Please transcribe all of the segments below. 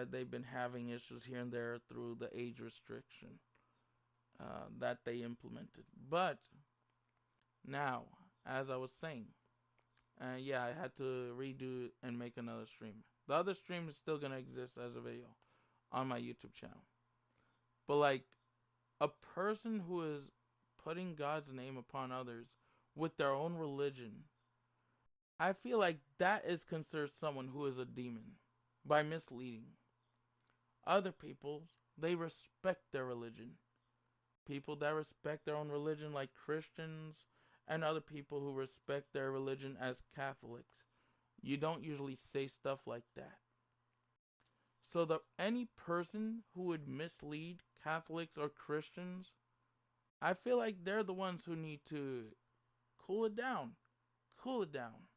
that they've been having issues here and there through the age restriction that they implemented. But now, as I was saying, yeah, I had to redo and make another stream. The other stream is still gonna exist as a video on my YouTube channel. But like a person who is putting God's name upon others with their own religion, I feel like that is considered someone who is a demon by misleading other people. They respect their religion. People that respect their own religion, like Christians and other people who respect their religion as Catholics, you don't usually say stuff like that. So that any person who would mislead Catholics or Christians, I feel like they're the ones who need to cool it down. Cool it down.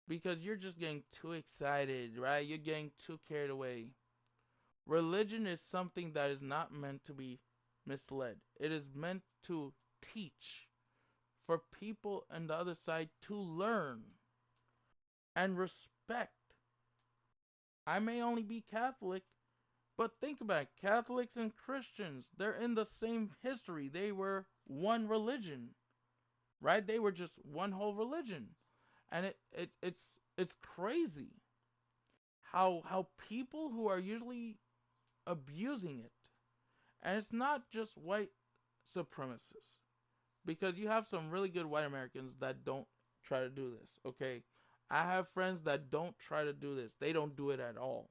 Because you're just getting too excited, right? You're getting too carried away. Religion is something that is not meant to be misled. It is meant to teach, for people on the other side to learn and respect. I may only be Catholic, but think about it. Catholics and Christians, they're in the same history. They were one religion, right? They were just one whole religion. And it's crazy how people who are usually abusing it, and it's not just white supremacists, because you have some really good white Americans that don't try to do this, okay? I have friends that don't try to do this. They don't do it at all.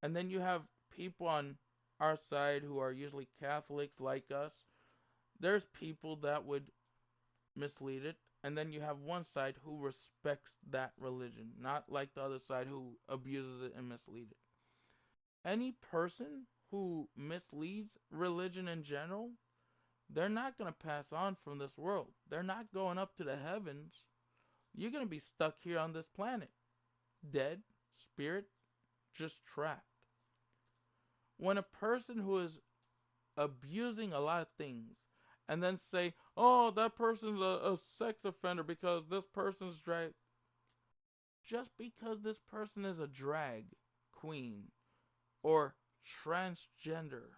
And then you have people on our side who are usually Catholics like us. There's people that would mislead it. And then you have one side who respects that religion, not like the other side who abuses it and misleads it. Any person who misleads religion in general, they're not going to pass on from this world. They're not going up to the heavens. You're going to be stuck here on this planet. Dead, spirit, just trapped. When a person who is abusing a lot of things and then say, oh, that person's a sex offender because this person's drag. Just because this person is a drag queen or transgender,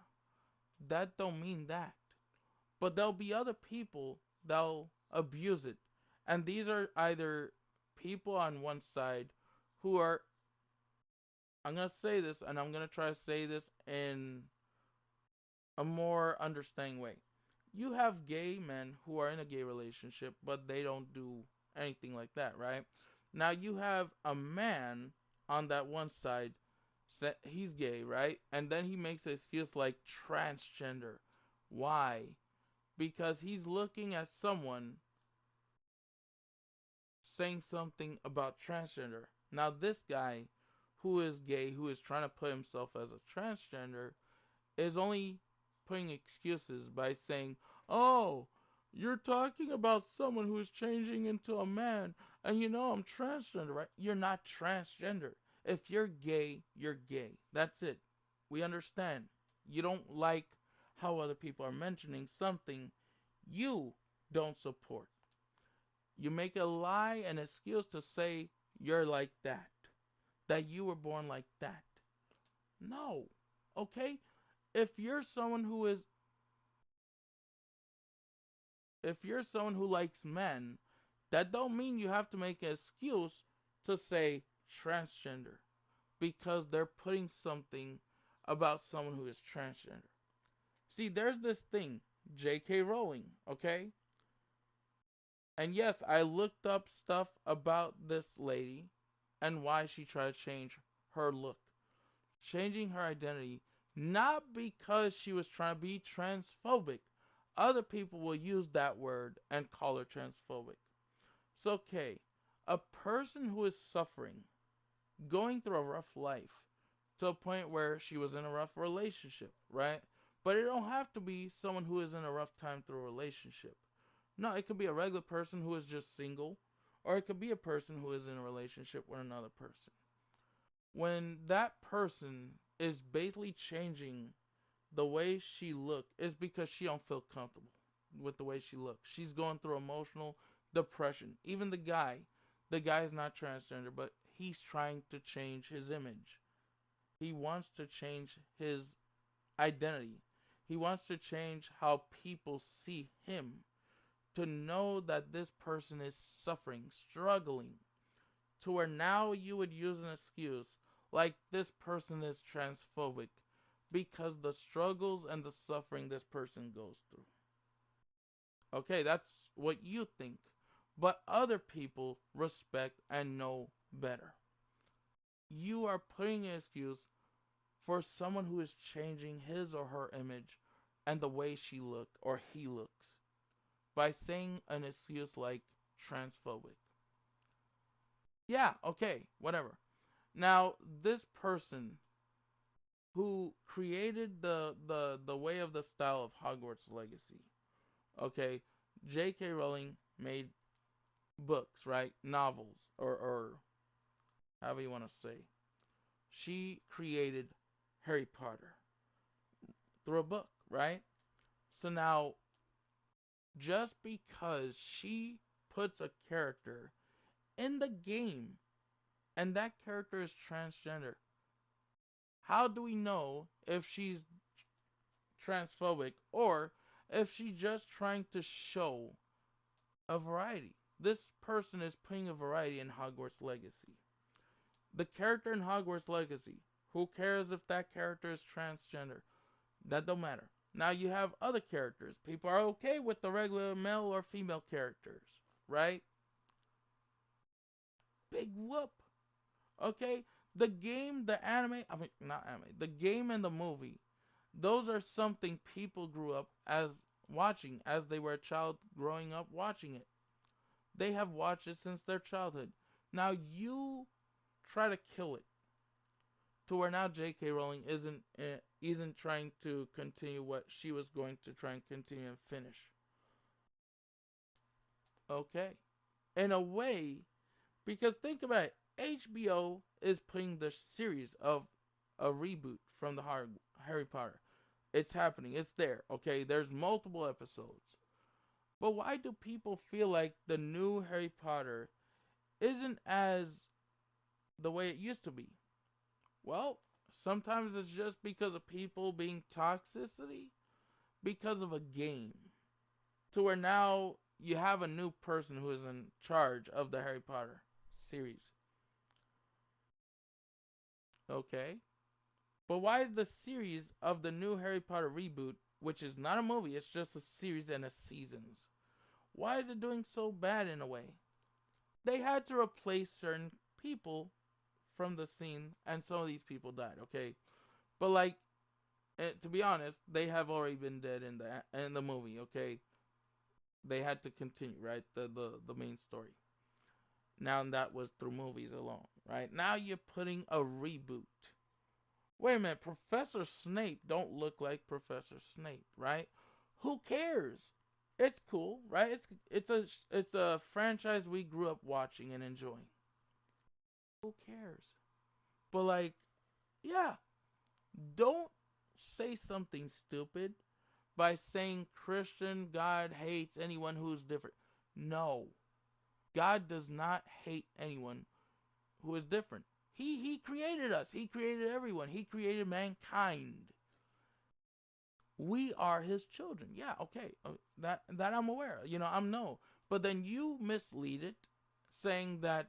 that don't mean that. But there'll be other people that'll abuse it. And these are either people on one side who are, I'm going to say this, and I'm going to try to say this in a more understanding way. You have gay men who are in a gay relationship, but they don't do anything like that, right? Now you have a man on that one side, he's gay, right? And then he makes an excuse like transgender. Why? Because he's looking at someone saying something about transgender. Now this guy who is gay, who is trying to put himself as a transgender, is only putting excuses by saying, "Oh, you're talking about someone who's changing into a man, and you know I'm transgender, right? You're not transgender. If you're gay, you're gay. That's it. We understand. You don't like how other people are mentioning something you don't support. You make a lie and excuse to say you're like that you were born like that. No. Okay? If you're someone who is if you're someone who likes men, that don't mean you have to make an excuse to say transgender because they're putting something about someone who is transgender. See, there's this thing, J.K. Rowling, okay? And yes, I looked up stuff about this lady and why she tried to change her look, changing her identity, not because she was trying to be transphobic. Other people will use that word and call her transphobic. It's okay. A person who is suffering, going through a rough life, to a point where she was in a rough relationship, right? But it don't have to be someone who is in a rough time through a relationship. No, it could be a regular person who is just single, or it could be a person who is in a relationship with another person. When that person is basically changing the way she looks, it's because she don't feel comfortable with the way she looks. She's going through emotional depression. Even the guy is not transgender, but he's trying to change his image. He wants to change his identity. He wants to change how people see him. To know that this person is suffering, struggling, to where now you would use an excuse like this person is transphobic because the struggles and the suffering this person goes through. Okay, that's what you think. But other people respect and know better. You are putting an excuse for someone who is changing his or her image and the way she look or he looks by saying an excuse like transphobic. Yeah, okay, whatever. Now, this person who created the way of the style of Hogwarts Legacy, okay, J.K. Rowling made books, right? Novels, or however you want to say. She created Harry Potter through a book, right? So now, just because she puts a character in the game and that character is transgender, how do we know if she's transphobic or if she's just trying to show a variety? This person is putting a variety in Hogwarts Legacy. The character in Hogwarts Legacy, who cares if that character is transgender? That don't matter. Now you have other characters. People are okay with the regular male or female characters, right? Big whoop. Okay? The game, the anime, I mean, not anime, the game and the movie, those are something people grew up as watching, as they were a child growing up watching it. They have watched it since their childhood. Now you try to kill it to where now J.K. Rowling isn't trying to continue what she was going to try and continue and finish. Okay, in a way, because think about it, HBO is putting the series of a reboot from the Harry Potter. It's happening. It's there. Okay, there's multiple episodes. But why do people feel like the new Harry Potter isn't as the way it used to be? Well, sometimes it's just because of people being toxicity because of a game. To where now you have a new person who is in charge of the Harry Potter series. Okay? But why is the series of the new Harry Potter reboot, which is not a movie, it's just a series and a seasons, why is it doing so bad in a way? They had to replace certain people from the scene, and some of these people died, okay? But like, to be honest, they have already been dead in the movie, okay? They had to continue, right? The main story. Now that was through movies alone, right? Now you're putting a reboot. Wait a minute, Professor Snape don't look like Professor Snape, right? Who cares? It's cool, right? It's a franchise we grew up watching and enjoying. Who cares? But like, yeah, don't say something stupid by saying Christian God hates anyone who's different. No. God does not hate anyone who is different. He created us. He created everyone. He created mankind. We are his children. Yeah, okay. That I'm aware. I'm no. But then you mislead it saying that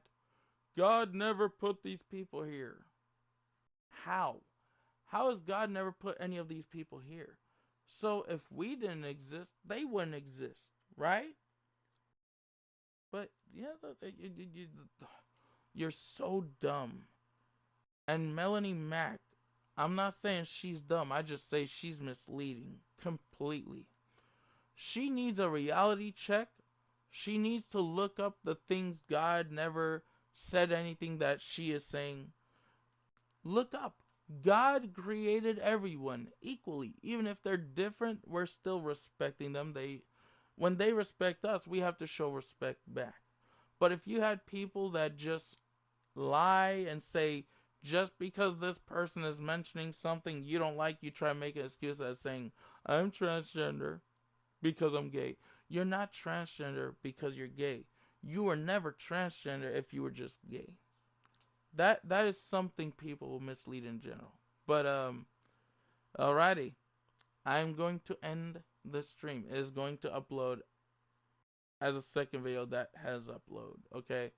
God never put these people here. How? How has God never put any of these people here? So if we didn't exist, they wouldn't exist, right? But yeah, you're so dumb. And Melanie Mack, I'm not saying she's dumb. I just say she's misleading completely. She needs a reality check. She needs to look up the things God never said anything that she is saying. Look up. God created everyone equally. Even if they're different, we're still respecting them. When they respect us, we have to show respect back. But if you had people that just lie and say just because this person is mentioning something you don't like, you try to make an excuse as saying, I'm transgender because I'm gay. You're not transgender because you're gay. You were never transgender if you were just gay. That is something people will mislead in general. But alrighty. I'm going to end the stream. It is going to upload as a second video that has upload. Okay.